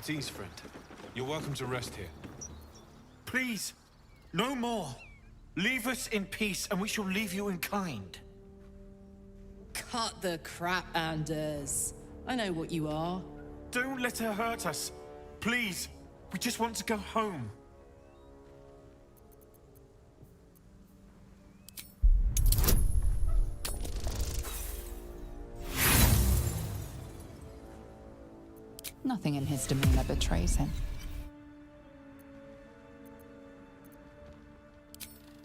At ease, friend. You're welcome to rest here. Please, no more. Leave us in peace, and we shall leave you in kind. Cut the crap, Anders. I know what you are. Don't let her hurt us. Please, we just want to go home. Nothing in his demeanor betrays him.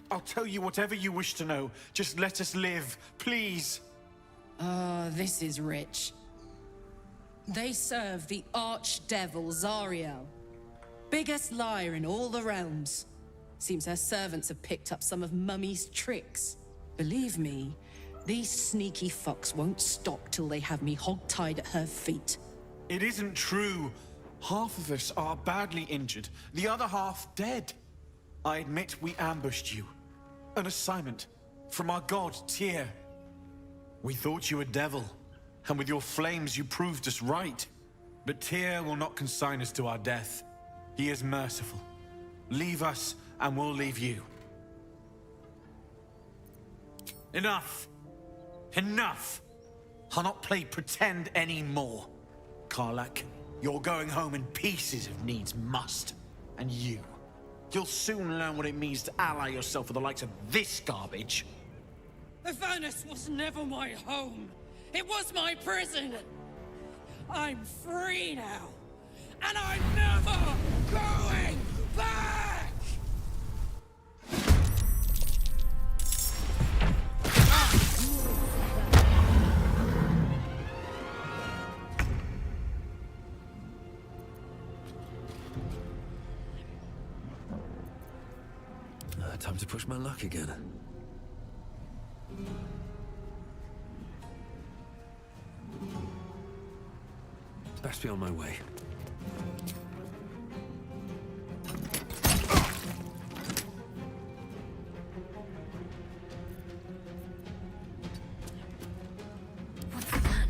I'll tell you whatever you wish to know. Just let us live, please. This is rich. They serve the archdevil Zariel. Biggest liar in all the realms. Seems her servants have picked up some of Mummy's tricks. Believe me, these sneaky fucks won't stop till they have me hog-tied at her feet. It isn't true. Half of us are badly injured, the other half dead. I admit we ambushed you. An assignment from our god, Tyr. We thought you a devil, and with your flames you proved us right. But Tyr will not consign us to our death. He is merciful. Leave us, and we'll leave you. Enough! Enough! I'll not play pretend anymore. Karlach, you're going home in pieces if needs must. And you'll soon learn what it means to ally yourself with the likes of this garbage. Avernus was never my home. It was my prison. I'm free now. And I'm never going back! Time to push my luck again. Best be on my way. What's the plan?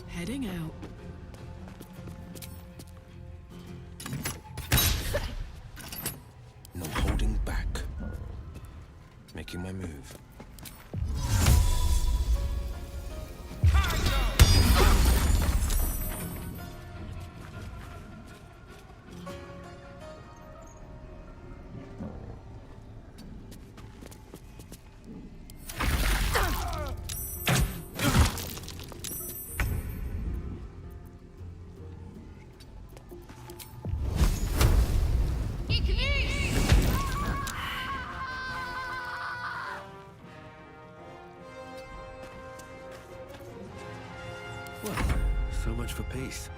Heading out. No holding back. Making my move. So much for peace.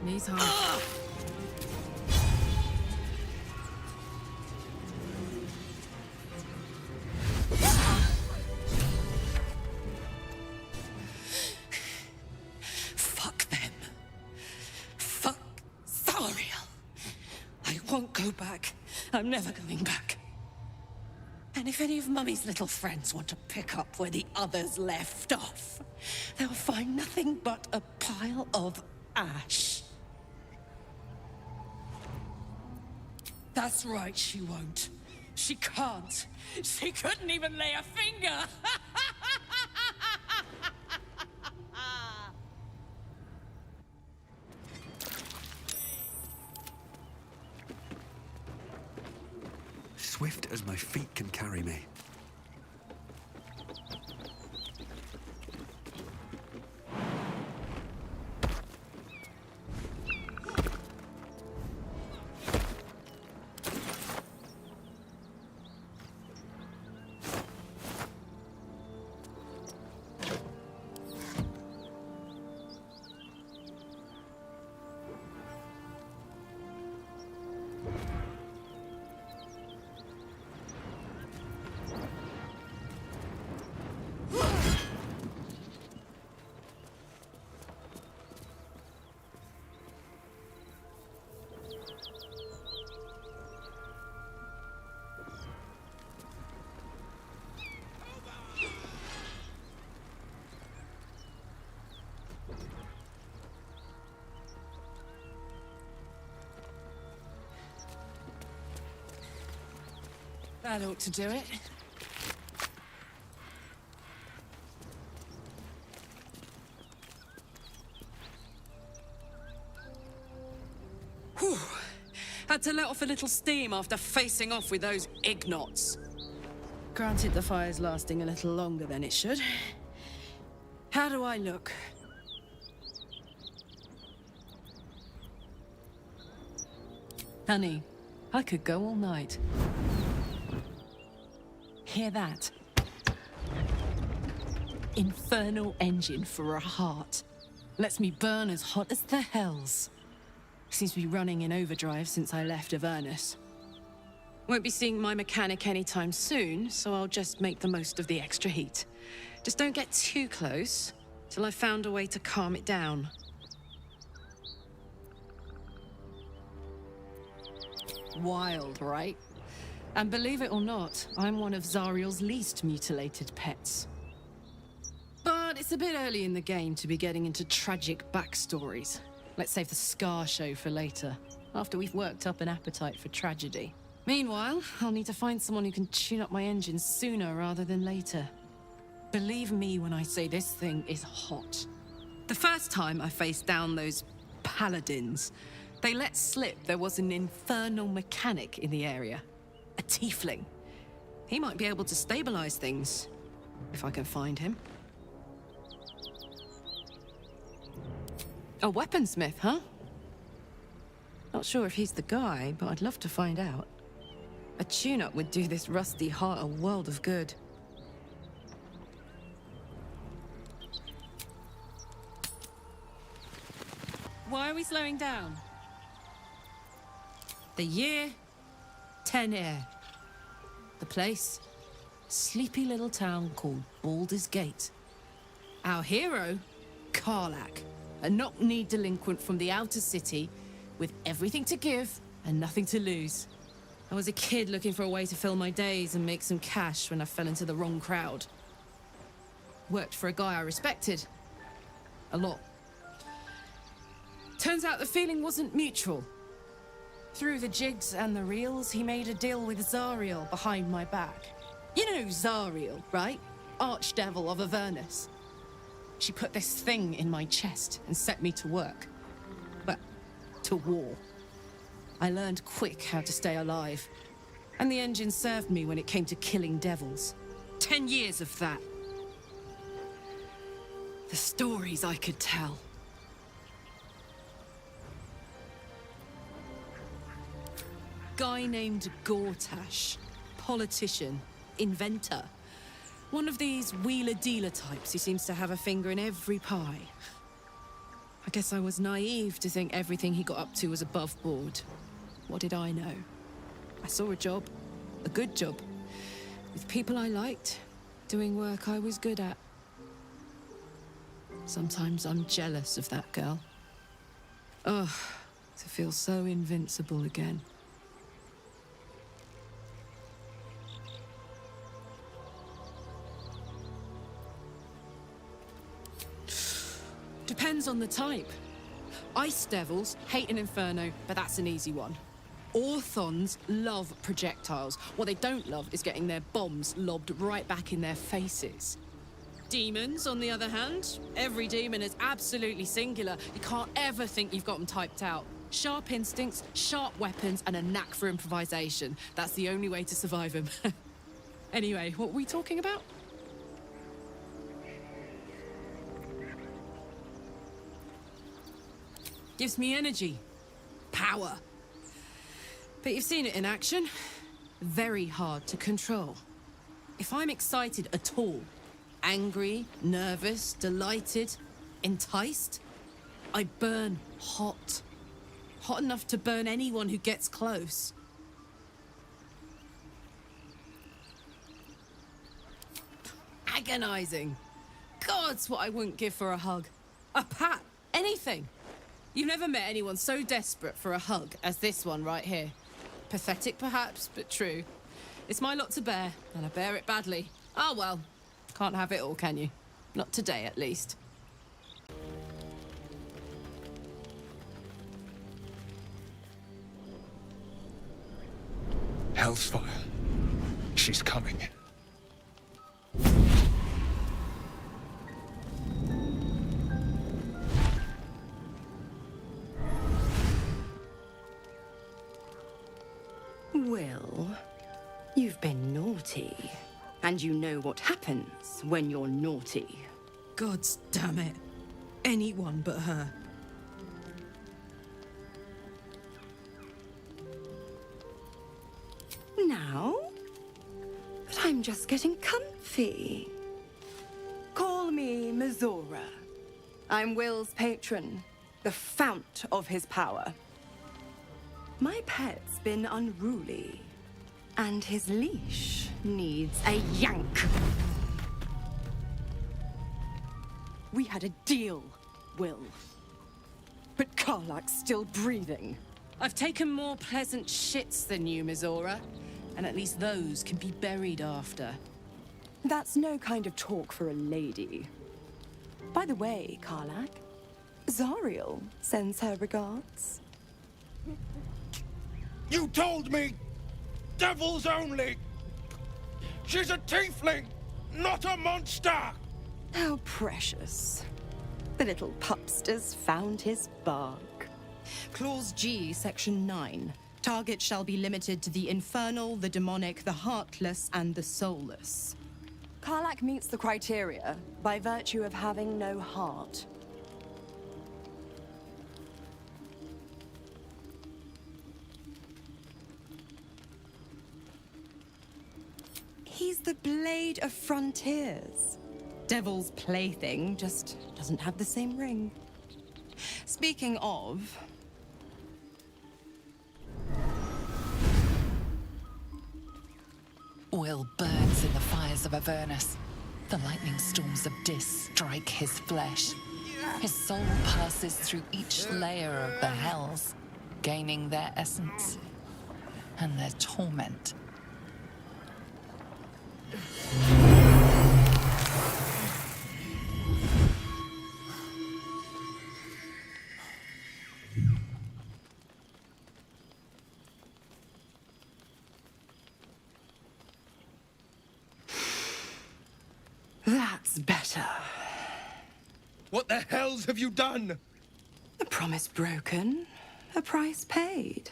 Knees hard. Go back. I'm never going back. And if any of Mummy's little friends want to pick up where the others left off, they'll find nothing but a pile of ash. That's right, she won't. She can't. She couldn't even lay a finger. Swift as my feet can carry me. That ought to do it. Whew. Had to let off a little steam after facing off with those ignots. Granted, the fire's lasting a little longer than it should. How do I look? Honey, I could go all night. Hear that? Infernal engine for a heart. Lets me burn as hot as the hells. Seems to be running in overdrive since I left Avernus. Won't be seeing my mechanic anytime soon, so I'll just make the most of the extra heat. Just don't get too close, till I've found a way to calm it down. Wild, right? And believe it or not, I'm one of Zariel's least mutilated pets. But it's a bit early in the game to be getting into tragic backstories. Let's save the scar show for later, after we've worked up an appetite for tragedy. Meanwhile, I'll need to find someone who can tune up my engine sooner rather than later. Believe me when I say this thing is hot. The first time I faced down those Paladins, they let slip there was an infernal mechanic in the area. A tiefling. He might be able to stabilize things, if I can find him. A weaponsmith, huh? Not sure if he's the guy, but I'd love to find out. A tune-up would do this rusty heart a world of good. Why are we slowing down? The year, 10 air. The place, sleepy little town called Baldur's Gate. Our hero, Karlach, a knock-knee delinquent from the outer city with everything to give and nothing to lose. I was a kid looking for a way to fill my days and make some cash when I fell into the wrong crowd. Worked for a guy I respected. A lot. Turns out the feeling wasn't mutual. Through the jigs and the reels, he made a deal with Zariel behind my back. You know Zariel, right? Archdevil of Avernus. She put this thing in my chest and set me to work. Well, to war. I learned quick how to stay alive. And the engine served me when it came to killing devils. 10 years of that. The stories I could tell. Guy named Gortash. Politician. Inventor. One of these wheeler-dealer types who seems to have a finger in every pie. I guess I was naive to think everything he got up to was above board. What did I know? I saw a job. A good job. With people I liked. Doing work I was good at. Sometimes I'm jealous of that girl. Ugh, to feel so invincible again. Depends on the type. Ice devils hate an inferno, but that's an easy one. Orthons love projectiles. What they don't love is getting their bombs lobbed right back in their faces. Demons, on the other hand, every demon is absolutely singular. You can't ever think you've got them typed out. Sharp instincts, sharp weapons, and a knack for improvisation. That's the only way to survive them. Anyway, what were we talking about? Gives me energy. Power. But you've seen it in action. Very hard to control. If I'm excited at all, angry, nervous, delighted, enticed, I burn hot. Hot enough to burn anyone who gets close. Agonizing. God's what I wouldn't give for a hug. A pat. Anything. You've never met anyone so desperate for a hug as this one right here. Pathetic perhaps, but true. It's my lot to bear, and I bear it badly. Ah well, can't have it all, can you? Not today, at least. Hell's fire. She's coming. Wyll, you've been naughty. And you know what happens when you're naughty. Gods damn it. Anyone but her. Now? But I'm just getting comfy. Call me Mizora. I'm Wyll's patron, the fount of his power. My pet's been unruly, and his leash needs a yank. We had a deal, Wyll. But Karlach's still breathing. I've taken more pleasant shits than you, Mizora. And at least those can be buried after. That's no kind of talk for a lady. By the way, Karlach, Zariel sends her regards. You told me! Devils only! She's a tiefling, not a monster! How precious. The little pupster's found his bark. Clause G, Section 9. Target shall be limited to the infernal, the demonic, the heartless, and the soulless. Karlach meets the criteria by virtue of having no heart. He's the Blade of Frontiers. Devil's plaything, just doesn't have the same ring. Speaking of... Wyll burns in the fires of Avernus. The lightning storms of Dis strike his flesh. His soul passes through each layer of the hells, gaining their essence and their torment. That's better. What the hells have you done? A promise broken, a price paid.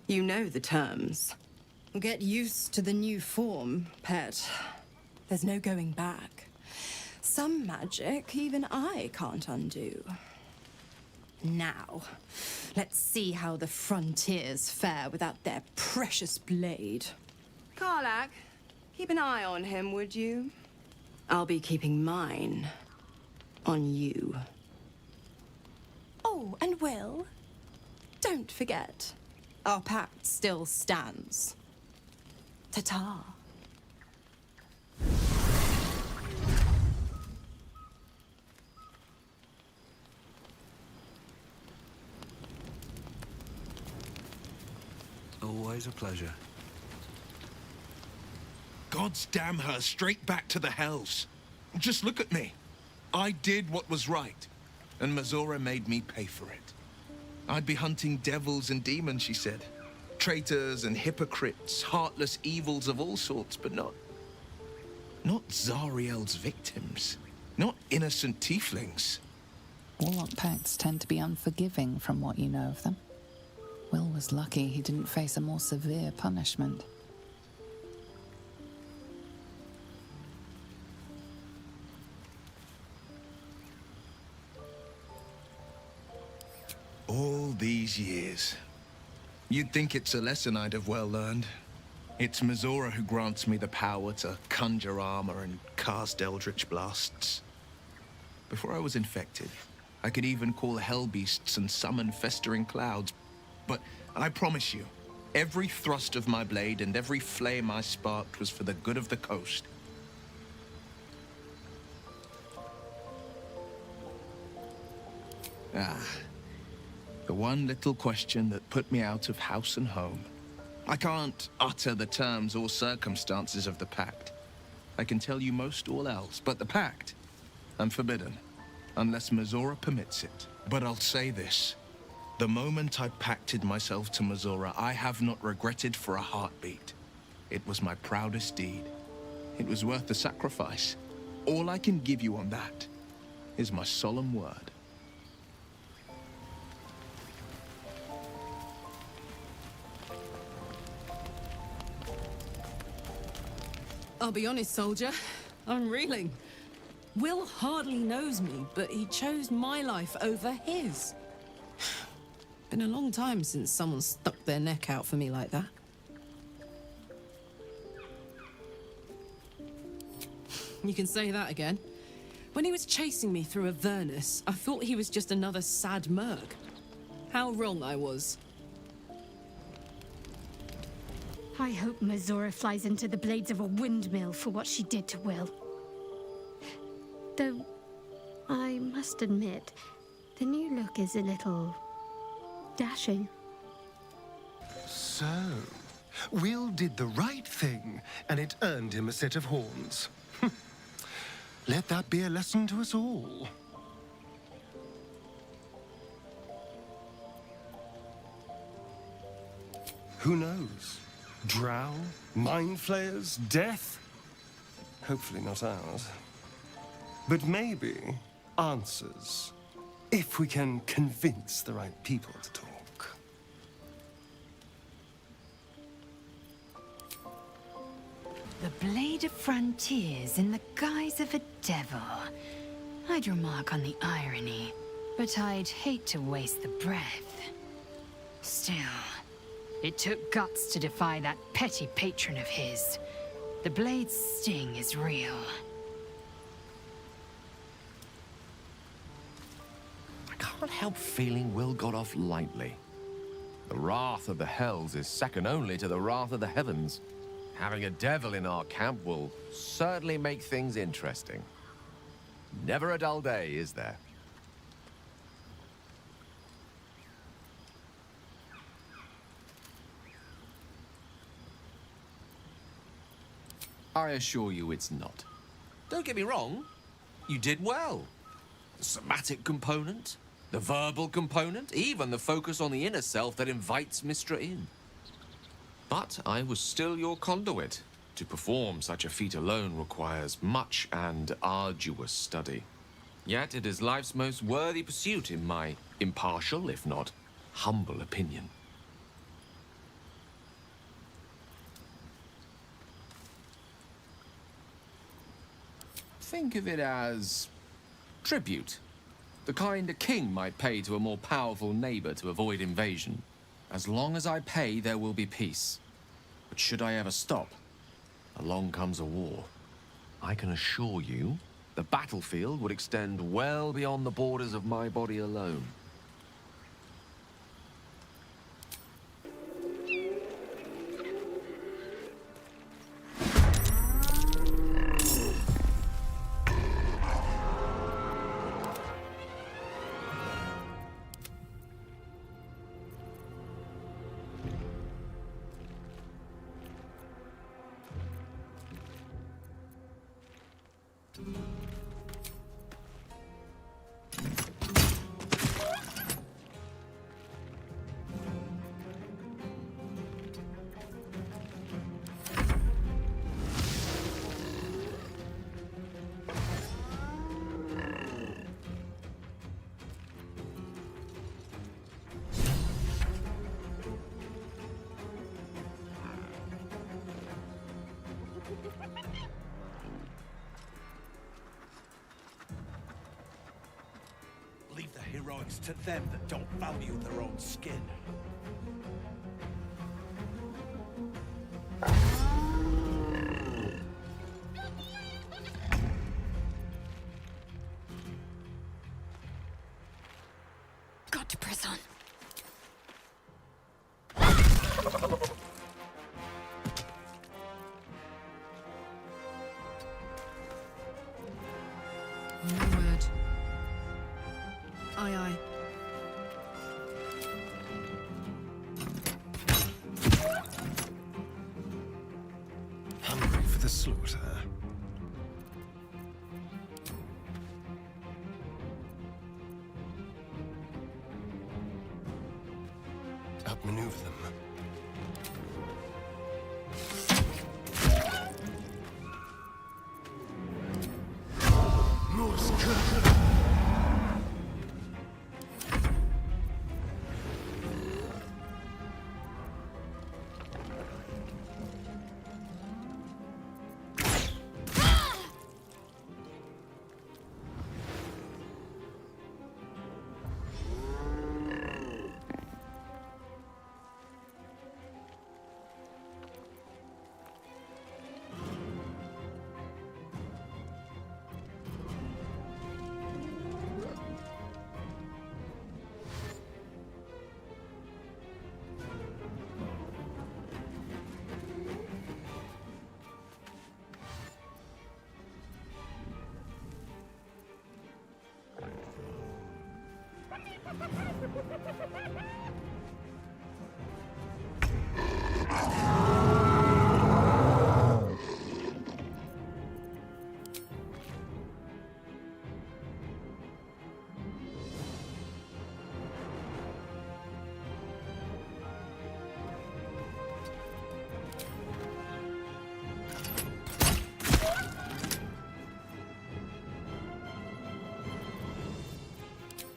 You know the terms. Get used to the new form, pet. There's no going back. Some magic even I can't undo. Now, let's see how the frontiers fare without their precious blade. Karlach, keep an eye on him, would you? I'll be keeping mine on you. Oh, and Wyll, don't forget, our pact still stands. Ta-ta. Always a pleasure. Gods damn her, straight back to the hells. Just look at me. I did what was right, and Mizora made me pay for it. I'd be hunting devils and demons, she said. Traitors and hypocrites, heartless evils of all sorts, but not Zariel's victims. Not innocent tieflings. Warlock pacts tend to be unforgiving from what you know of them. Wyll was lucky he didn't face a more severe punishment. All these years. You'd think it's a lesson I'd have well learned. It's Mizora who grants me the power to conjure armor and cast eldritch blasts. Before I was infected, I could even call hell beasts and summon festering clouds. But I promise you, every thrust of my blade and every flame I sparked was for the good of the coast. The one little question that put me out of house and home. I can't utter the terms or circumstances of the pact. I can tell you most all else, but the pact, I'm forbidden, unless Mizora permits it. But I'll say this. The moment I pacted myself to Mizora, I have not regretted for a heartbeat. It was my proudest deed. It was worth the sacrifice. All I can give you on that is my solemn word. I'll be honest, soldier. I'm reeling. Wyll hardly knows me, but he chose my life over his. Been a long time since someone stuck their neck out for me like that. You can say that again. When he was chasing me through Avernus, I thought he was just another sad merc. How wrong I was. I hope Mizora flies into the blades of a windmill for what she did to Wyll. Though, I must admit, the new look is a little dashing. So, Wyll did the right thing, and it earned him a set of horns. Let that be a lesson to us all. Who knows? Drow? Mind flayers? Death? Hopefully not ours. But maybe answers, if we can convince the right people to talk. The Blade of Frontiers in the guise of a devil. I'd remark on the irony, but I'd hate to waste the breath. Still, it took guts to defy that petty patron of his. The Blade's sting is real. I can't help feeling Wyll got off lightly. The wrath of the Hells is second only to the wrath of the heavens. Having a devil in our camp will certainly make things interesting. Never a dull day, is there? I assure you it's not. Don't get me wrong, you did well. The somatic component, the verbal component, even the focus on the inner self that invites Mystra in. But I was still your conduit. To perform such a feat alone requires much and arduous study. Yet it is life's most worthy pursuit in my impartial, if not humble opinion. Think of it as tribute. The kind a king might pay to a more powerful neighbor to avoid invasion. As long as I pay, there will be peace. But should I ever stop, along comes a war. I can assure you, the battlefield would extend well beyond the borders of my body alone. Leave the heroics to them that don't value their own skin. Got to press on. Word. Aye, aye. Hungry for the slaughter. Outmaneuver them.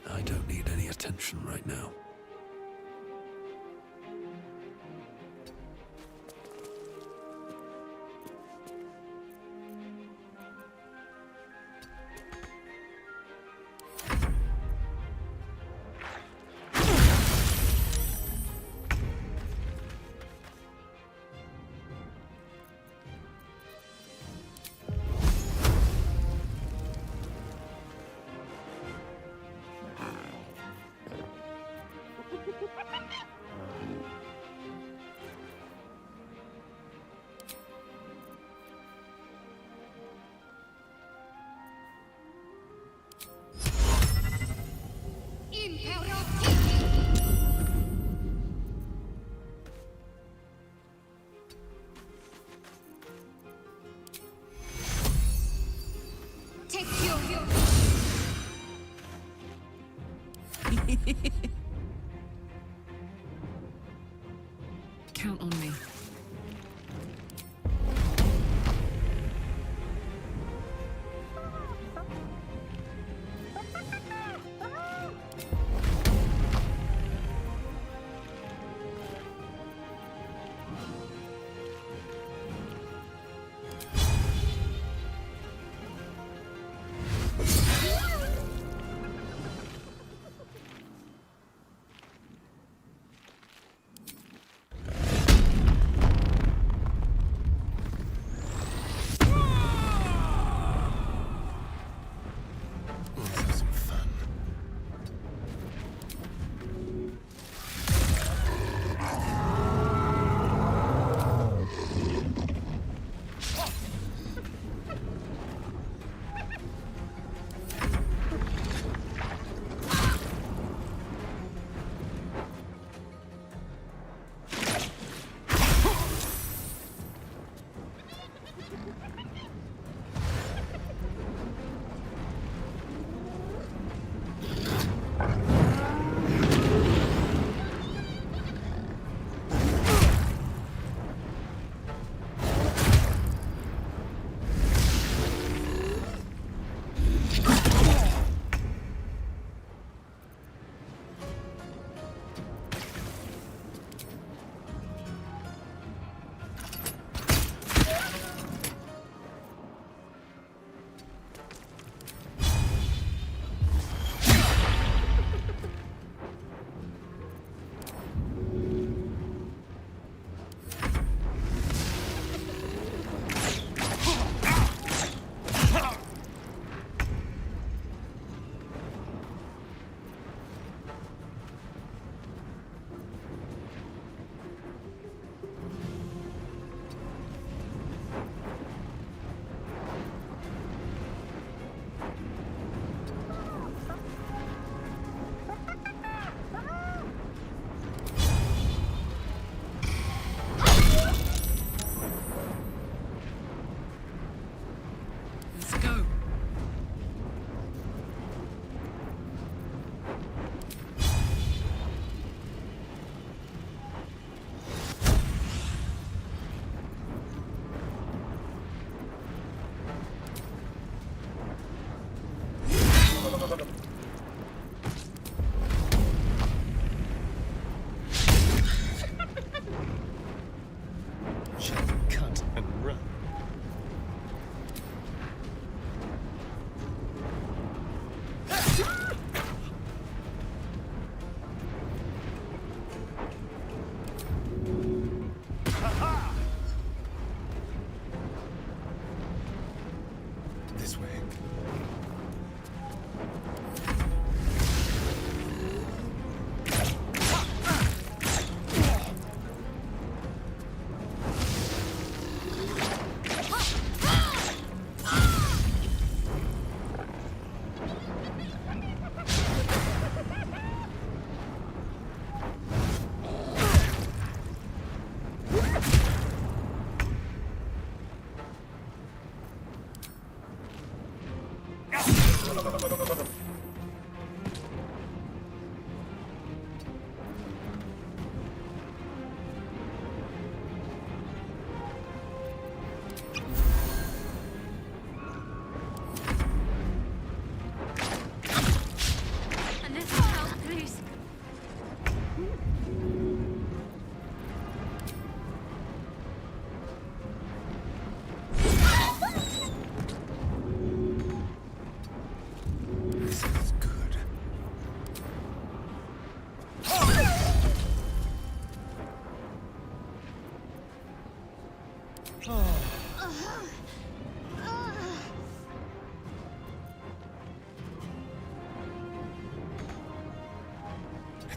I don't need any attention right now. Count on me.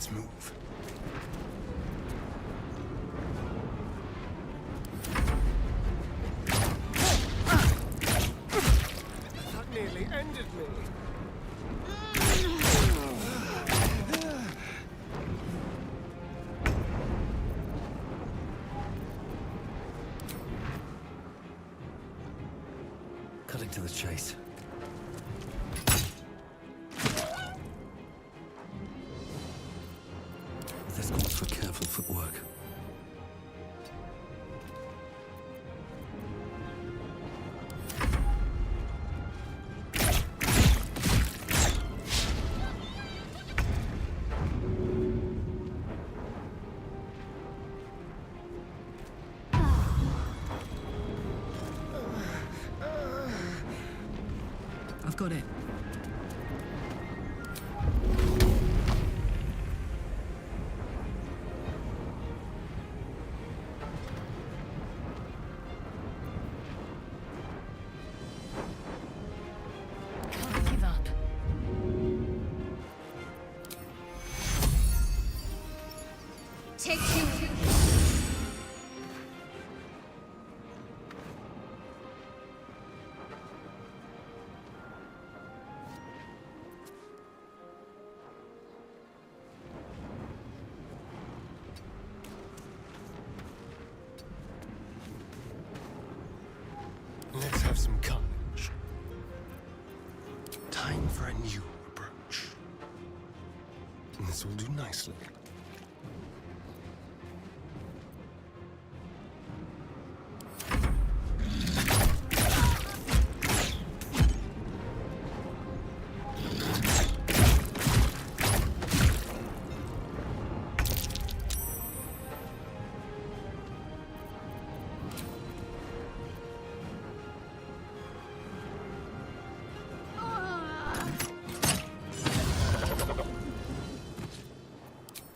Let's move. That nearly ended me. Cutting to the chase. This calls for careful footwork. I've got it. Can't give up. Take two. Let's have some courage. Time for a new approach. And this will do nicely.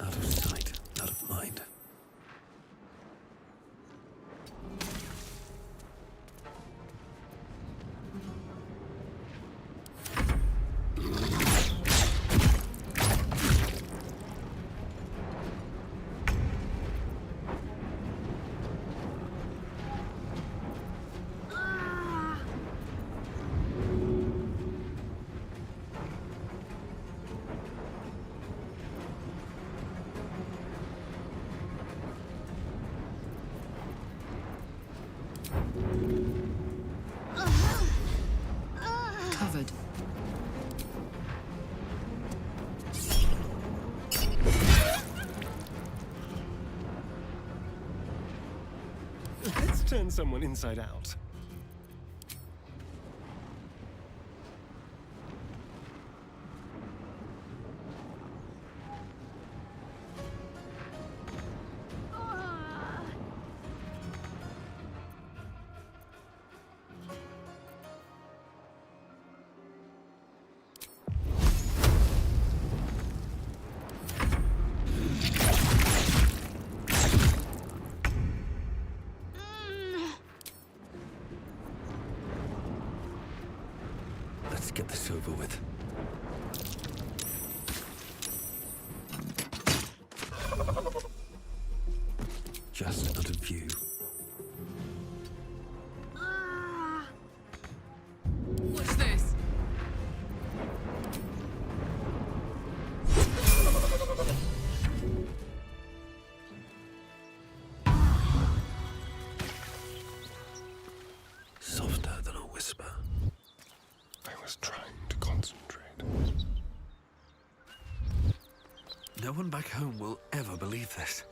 Out of sight, out of mind. Covered. Let's turn someone inside out. Let's get this over with. Just out of view. What's this? Softer than a whisper. I was trying to concentrate. No one back home will ever believe this.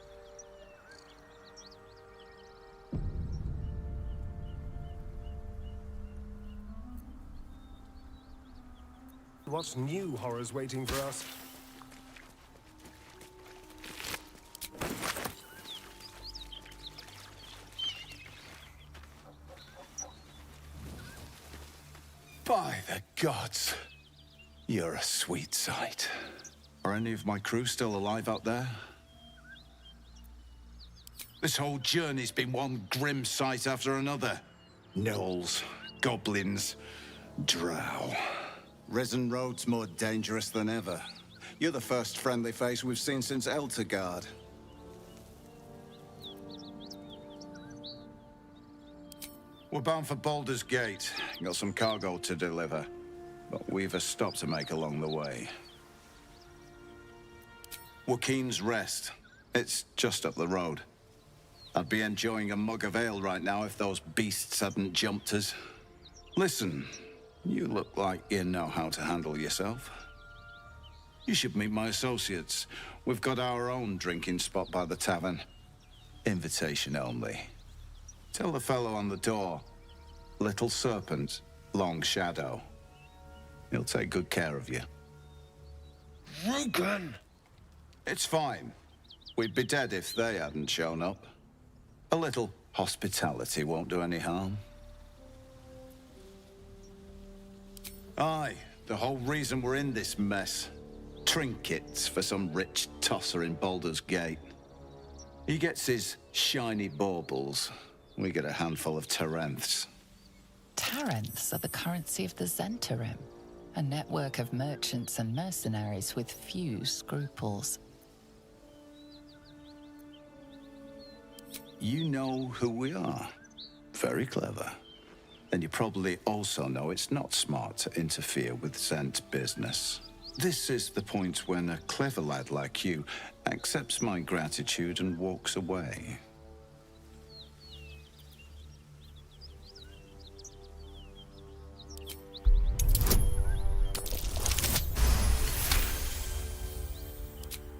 What new horrors waiting for us? By the gods, you're a sweet sight. Are any of my crew still alive out there? This whole journey's been one grim sight after another. Gnolls, goblins, drow. Risen Road's more dangerous than ever. You're the first friendly face we've seen since Eltergard. We're bound for Baldur's Gate. Got some cargo to deliver. But we've a stop to make along the way. Joaquin's Rest. It's just up the road. I'd be enjoying a mug of ale right now if those beasts hadn't jumped us. Listen, you look like you know how to handle yourself. You should meet my associates. We've got our own drinking spot by the tavern. Invitation only. Tell the fellow on the door, Little Serpent, Long Shadow. He'll take good care of you. Rugen! It's fine. We'd be dead if they hadn't shown up. A little hospitality won't do any harm. Aye, the whole reason we're in this mess. Trinkets for some rich tosser in Baldur's Gate. He gets his shiny baubles. We get a handful of Tarenths. Tarenths are the currency of the Zhentarim, a network of merchants and mercenaries with few scruples. You know who we are. Very clever. And you probably also know it's not smart to interfere with Zhent business. This is the point when a clever lad like you accepts my gratitude and walks away.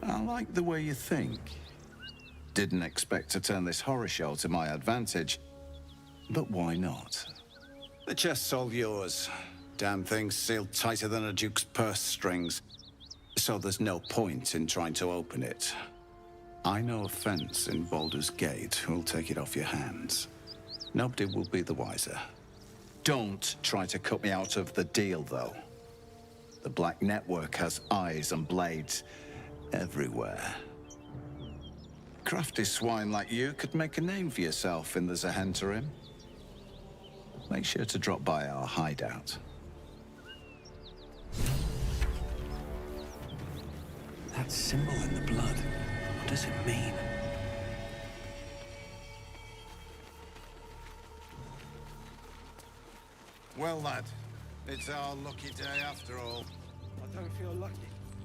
I like the way you think. Didn't expect to turn this horror show to my advantage, but why not? The chest's all yours. Damn thing's sealed tighter than a duke's purse strings, so there's no point in trying to open it. I know a fence in Baldur's Gate who'll take it off your hands. Nobody will be the wiser. Don't try to cut me out of the deal, though. The Black Network has eyes and blades everywhere. Crafty swine like you could make a name for yourself in the Zhentarim. Make sure to drop by our hideout. That symbol in the blood, what does it mean? Well, lad, it's our lucky day after all. I don't feel lucky.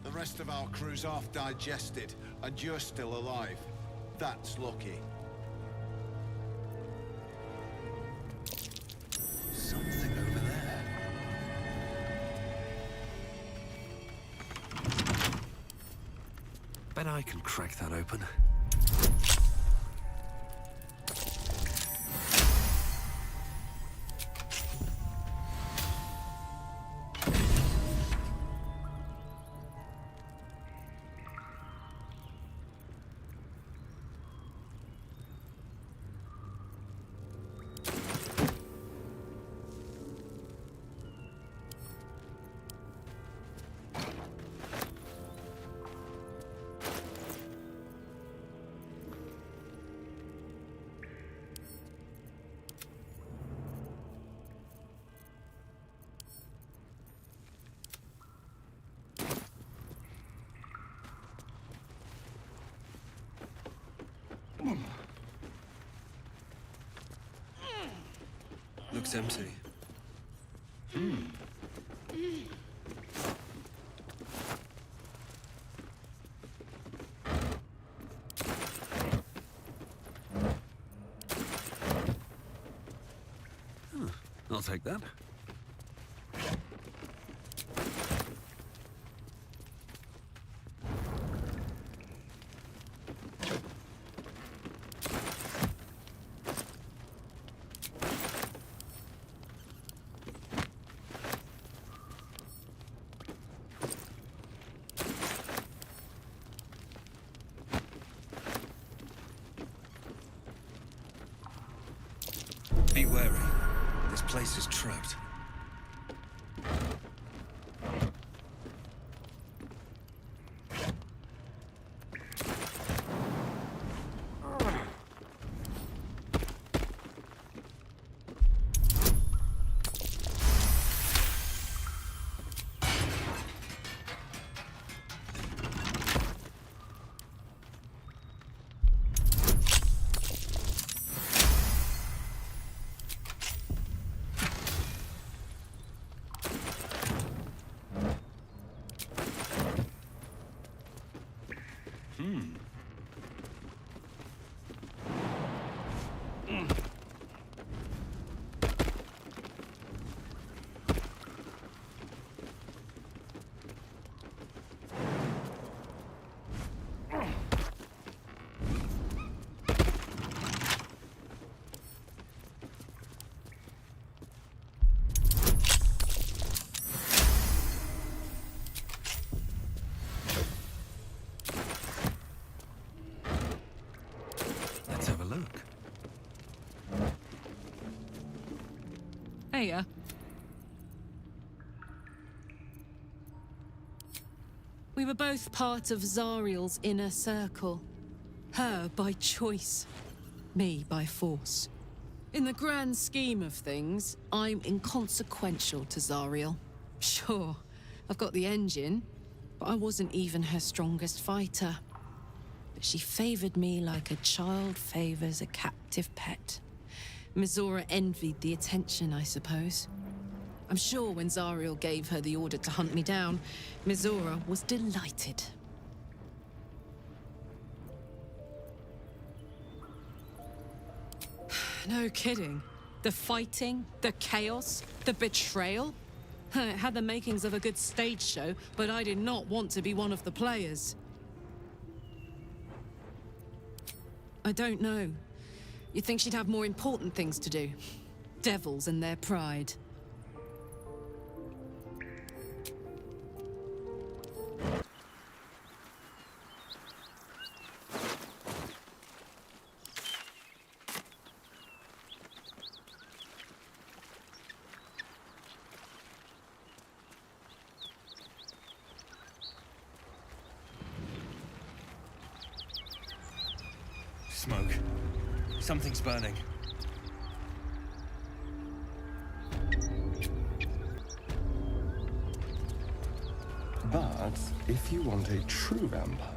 The rest of our crew's half digested, and you're still alive. That's lucky. Something over there. Bet I can crack that open. Looks empty. I'll take that. Be wary. This place is trapped. Hiya. We were both part of Zariel's inner circle. Her by choice, me by force. In the grand scheme of things, I'm inconsequential to Zariel. Sure, I've got the engine, but I wasn't even her strongest fighter. But she favored me like a child favors a captive pet. Mizora envied the attention, I suppose. I'm sure when Zariel gave her the order to hunt me down, Mizora was delighted. No kidding. The fighting, the chaos, the betrayal. It had the makings of a good stage show, but I did not want to be one of the players. I don't know. You'd think she'd have more important things to do. Devils and their pride. Smoke. Something's burning. But if you want a true vampire,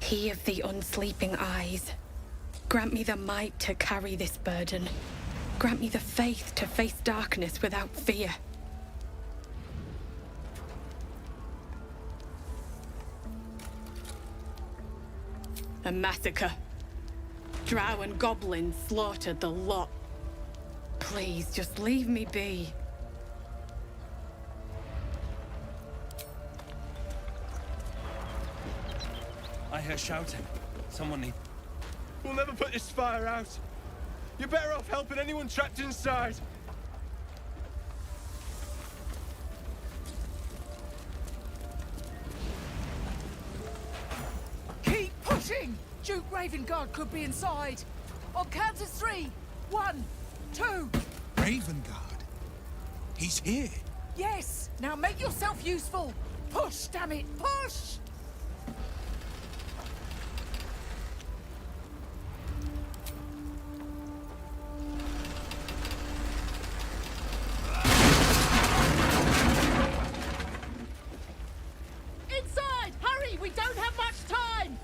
He of the unsleeping eyes, grant me the might to carry this burden. Grant me the faith to face darkness without fear. A massacre. Drow and goblins slaughtered the lot. Please, just leave me be. I hear shouting. Someone need... We'll never put this fire out. You're better off helping anyone trapped inside. Keep pushing! Duke Ravengard could be inside. On count of 3. 1, 2. Ravengard? He's here. Yes! Now make yourself useful. Push, damn it, push! Inside! Hurry! We don't have much time!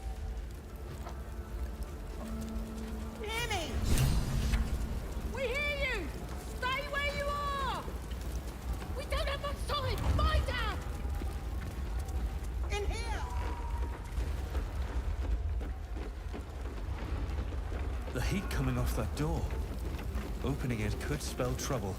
Annie! We hear you! Stay where you are! We don't have much time! Find out! In here! The heat coming off that door. Opening it could spell trouble.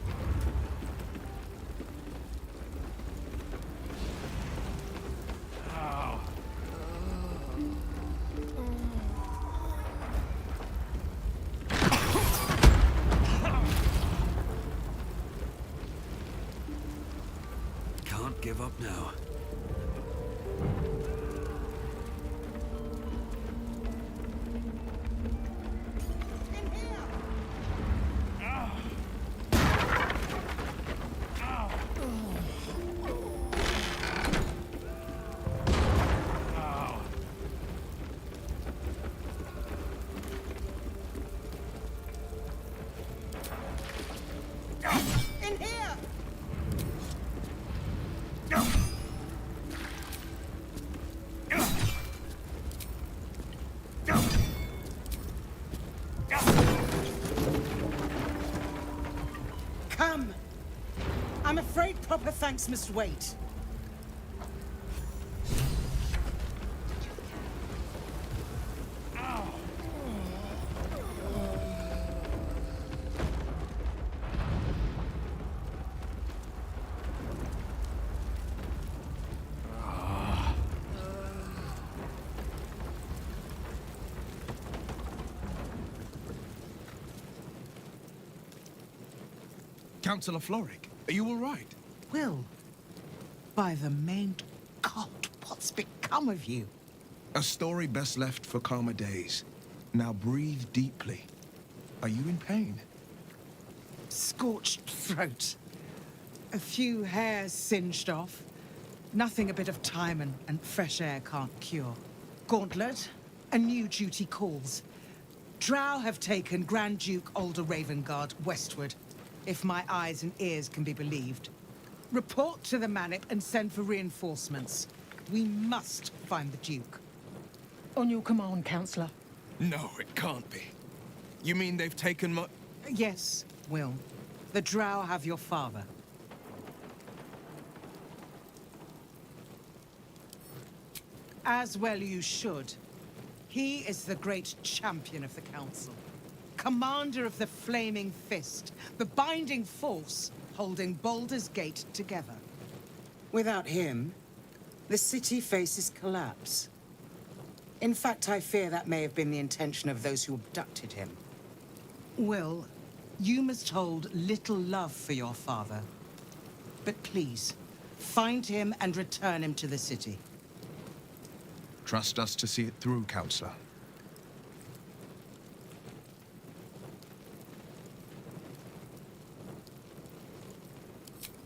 Can't give up now. In here! Come! I'm afraid proper thanks must wait. Councillor Florrick, are you all right? Wyll, by the main God, what's become of you? A story best left for calmer days. Now breathe deeply. Are you in pain? Scorched throat. A few hairs singed off. Nothing a bit of time and fresh air can't cure. Gauntlet, a new duty calls. Drow have taken Grand Duke Alder Ravengard westward, if my eyes and ears can be believed. Report to the Manip and send for reinforcements. We must find the Duke. On your command, Councillor. No, it can't be. You mean they've taken my... Yes, Wyll. The Drow have your father. As well you should. He is the great champion of the Council. Commander of the Flaming Fist, the binding force holding Baldur's Gate together. Without him, the city faces collapse. In fact, I fear that may have been the intention of those who abducted him. Wyll, you must hold little love for your father. But please, find him and return him to the city. Trust us to see it through, Councillor.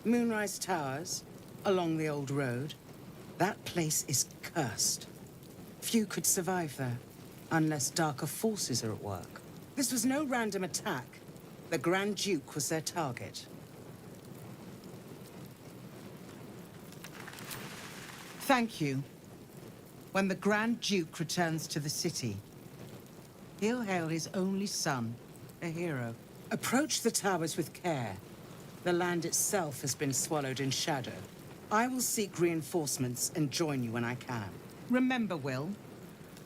Moonrise Towers, along the old road. That place is cursed. Few could survive there, unless darker forces are at work. This was no random attack. The Grand Duke was their target. Thank you. When the Grand Duke returns to the city, he'll hail his only son, a hero. Approach the towers with care. The land itself has been swallowed in shadow. I will seek reinforcements and join you when I can. Remember, Wyll,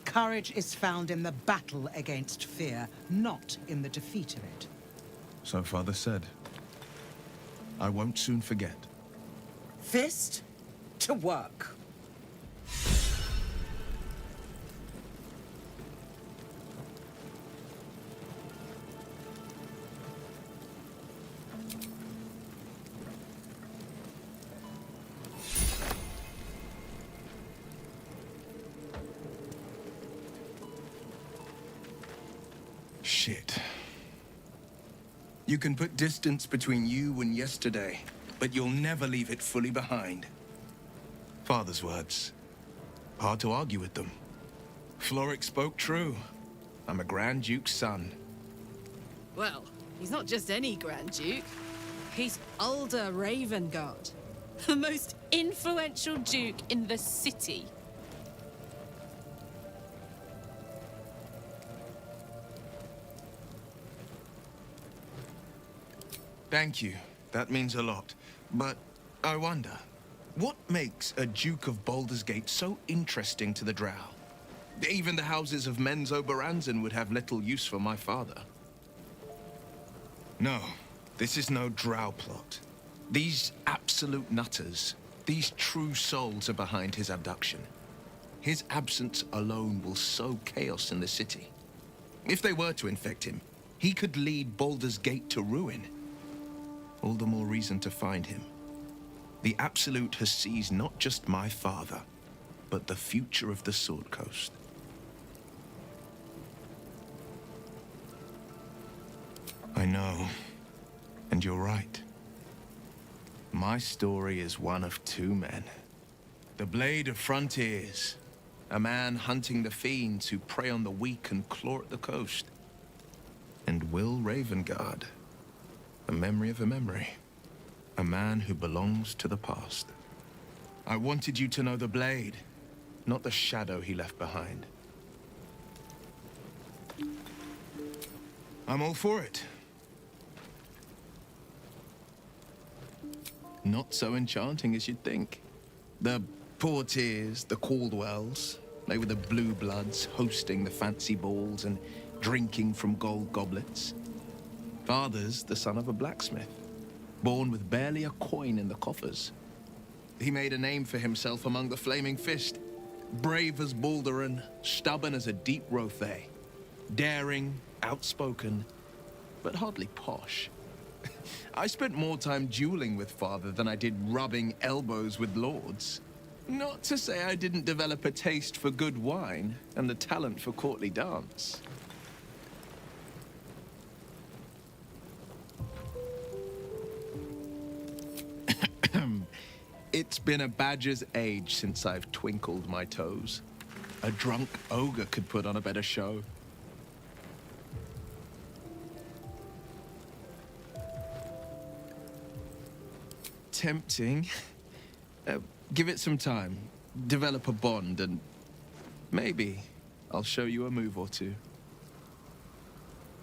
courage is found in the battle against fear, not in the defeat of it. So Father said. I won't soon forget. Fist to work. Shit. You can put distance between you and yesterday, but you'll never leave it fully behind. Father's words. Hard to argue with them. Florrick spoke true. I'm a Grand Duke's son. Well, he's not just any Grand Duke. He's Alder Ravengard, the most influential Duke in the city. Thank you. That means a lot. But I wonder, what makes a Duke of Baldur's Gate so interesting to the Drow? Even the houses of Menzo Baranzan would have little use for my father. No, this is no Drow plot. These absolute nutters, these true souls are behind his abduction. His absence alone will sow chaos in the city. If they were to infect him, he could lead Baldur's Gate to ruin. All the more reason to find him. The Absolute has seized not just my father, but the future of the Sword Coast. I know, and you're right. My story is one of two men. The Blade of Frontiers, a man hunting the fiends who prey on the weak and claw at the coast. And Wyll Ravengard, a memory of a memory. A man who belongs to the past. I wanted you to know the Blade, not the shadow he left behind. I'm all for it. Not so enchanting as you'd think. The Portiers, the Caldwells, they were the blue bloods hosting the fancy balls and drinking from gold goblets. Father's the son of a blacksmith, born with barely a coin in the coffers. He made a name for himself among the Flaming Fist, brave as Baldur, stubborn as a deep Rothay, daring, outspoken, but hardly posh. I spent more time dueling with Father than I did rubbing elbows with lords. Not to say I didn't develop a taste for good wine and the talent for courtly dance. It's been a badger's age since I've twinkled my toes. A drunk ogre could put on a better show. Tempting. Give it some time. Develop a bond and maybe I'll show you a move or two.